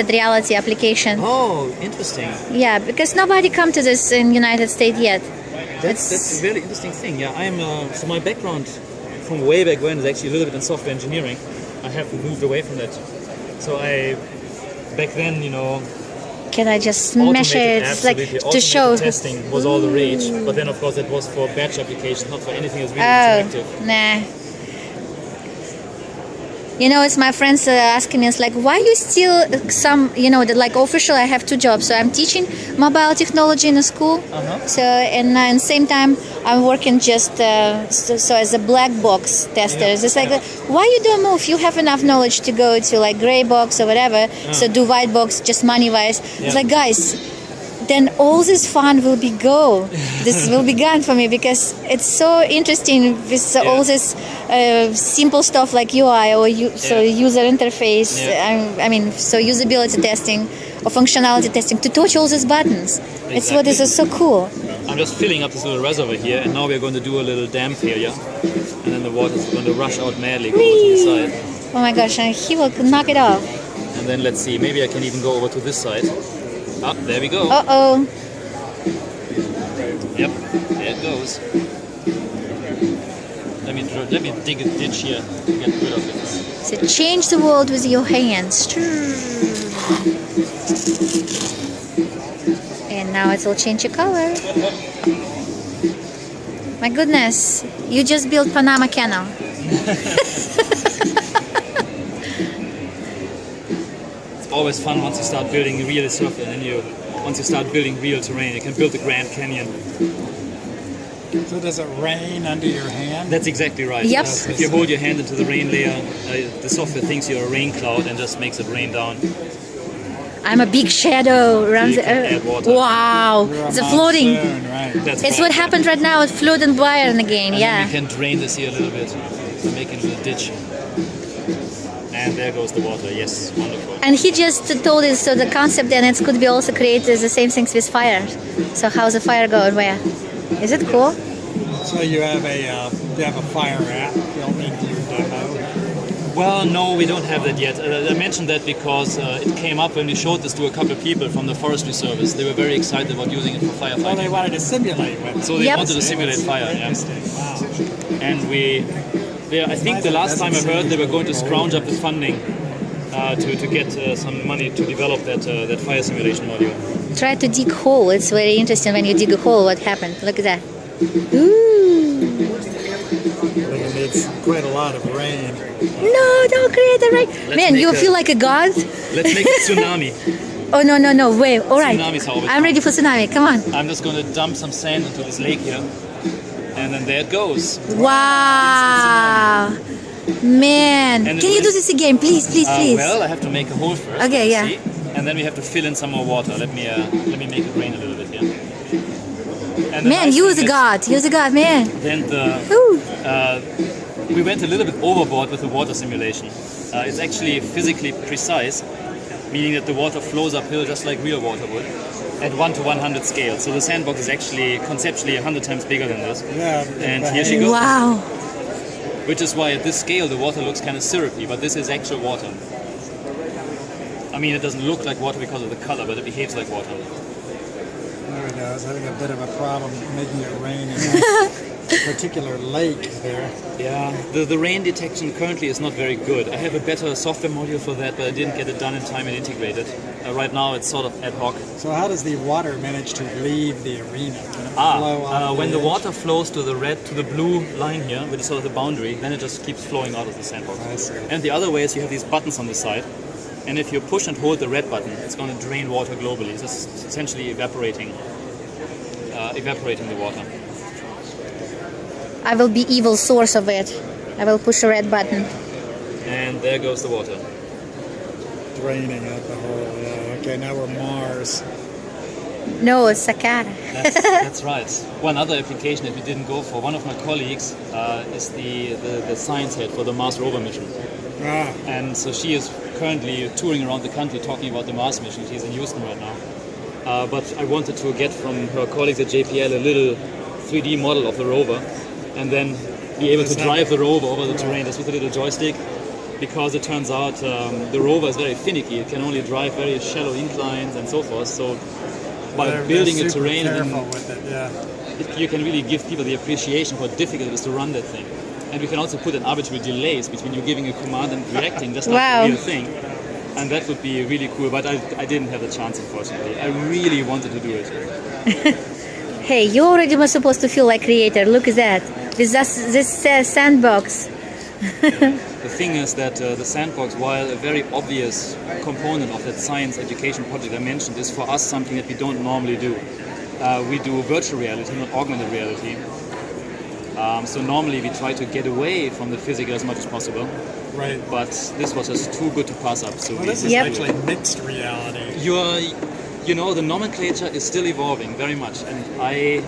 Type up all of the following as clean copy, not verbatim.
reality application. Oh, interesting. Yeah, because nobody come to this in United States yet. That's a very interesting thing. Yeah, I'm so my background from way back when is actually a little bit in software engineering. I have moved away from that. So back then, can I just smash it to show? Testing was all the rage, but then of course it was for batch applications, not for anything that's really interactive. Nah. It's my friends asking me, it's like, why you still official, I have 2 jobs. So I'm teaching mobile technology in a school. So, and same time, I'm working just so as a black box tester. It's like, why you don't move? You have enough knowledge to go to like gray box or whatever. So do white box, just money-wise. It's like, guys, then all this fun will be This will be gone for me because it's so interesting with all this simple stuff like UI or user interface. So usability testing or functionality testing to touch all these buttons. Exactly. It's what is so cool. I'm just filling up this little reservoir here, and now we're going to do a little dam failure, and then the water is going to rush out madly over to the side. Oh my gosh! And he will knock it off. And then let's see. Maybe I can even go over to this side. Ah, there we go. Uh-oh. Yep, there it goes. Let me dig a ditch here to get rid of it. So change the world with your hands. And now it will change your color. My goodness, you just built Panama Canal. Always fun once you start building real stuff, and then once you start building real terrain, you can build the Grand Canyon. So does it rain under your hand? That's exactly right. Yep. If you hold your hand into the rain layer, the software thinks you're a rain cloud and just makes it rain down. I'm a big shadow around the earth. Wow, it's floating. Right. It's what happened right now. It's floating by and again. And yeah. then we can drain this here a little bit to make it into a ditch. And there goes the water. Yes, wonderful. And he just told us, so the concept then it could be also created the same things with fire. So how's the fire going? Where? Is it cool? So you have a fire app built into your demo? Well, no, we don't have that yet. I mentioned that because it came up when we showed this to a couple of people from the Forestry Service. They were very excited about using it for firefighting. Well, they wanted to simulate it. So they wanted to simulate fire. Yeah. Wow. And I think the last time I heard they were going to scrounge up the funding to get some money to develop that fire simulation module. Try to dig hole. It's very interesting when you dig a hole. What happened? Look at that. Ooh. I think it needs quite a lot of rain. No, don't create the rain. Man, you feel like a god. Let's make a tsunami. Oh no! Wait. All right. I'm ready for tsunami. Come on. I'm just going to dump some sand into this lake here. And then there it goes. Wow, man! Can you do this again, please? Well, I have to make a hole first. Okay, yeah. See? And then we have to fill in some more water. Let me make it rain a little bit here. And man, use the god, man. Then we went a little bit overboard with the water simulation. It's actually physically precise, meaning that the water flows uphill just like real water would. At 1 to 100 scale. So the sandbox is actually conceptually 100 times bigger than this. Yeah. And here she goes. Wow. Which is why at this scale the water looks kind of syrupy, but this is actual water. I mean, it doesn't look like water because of the color, but it behaves like water. There we go. I was having a bit of a problem making it rain in that particular lake there. Yeah, the rain detection currently is not very good. I have a better software module for that, but I didn't get it done in time and integrate it. Right now it's sort of ad hoc. So how does the water manage to leave the arena? Can it flow off when the water flows to the blue line here, which is sort of the boundary, then it just keeps flowing out of the sandbox. I see. And the other way is you have these buttons on the side, and if you push and hold the red button, it's going to drain water globally. It's essentially evaporating the water. I will be evil source of it. I will push a red button. And there goes the water. Draining out the hole, yeah. Okay, now we're Mars. No, it's Sakara. That's right. One other application that we didn't go for, one of my colleagues is the science head for the Mars rover mission. Ah. And so she is currently touring around the country talking about the Mars mission. She's in Houston right now. But I wanted to get from her colleagues at JPL a little 3D model of the rover and then be able to drive the rover over the terrain just with a little joystick. because it turns out the rover is very finicky. It can only drive very shallow inclines and so forth. So by building a terrain, with it, yeah. you can really give people the appreciation for how difficult it is to run that thing. And we can also put an arbitrary delays between you giving a command and reacting, just like Wow. a real thing. And that would be really cool, but I didn't have the chance, unfortunately. I really wanted to do it. Hey, you already were supposed to feel like creator. Look at that. This sandbox. The thing is that the sandbox, while a very obvious component of that science education project I mentioned, is for us something that we don't normally do. We do virtual reality, not augmented reality. So normally we try to get away from the physical as much as possible. Right. But this was just too good to pass up. So Well, this is Yep. actually mixed reality. you know, the nomenclature is still evolving very much, and I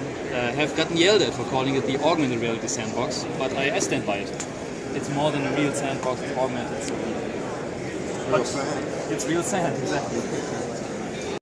have gotten yelled at for calling it the augmented reality sandbox, but I stand by it. It's more than a real sandbox, it's augmented. But it's real sand, exactly.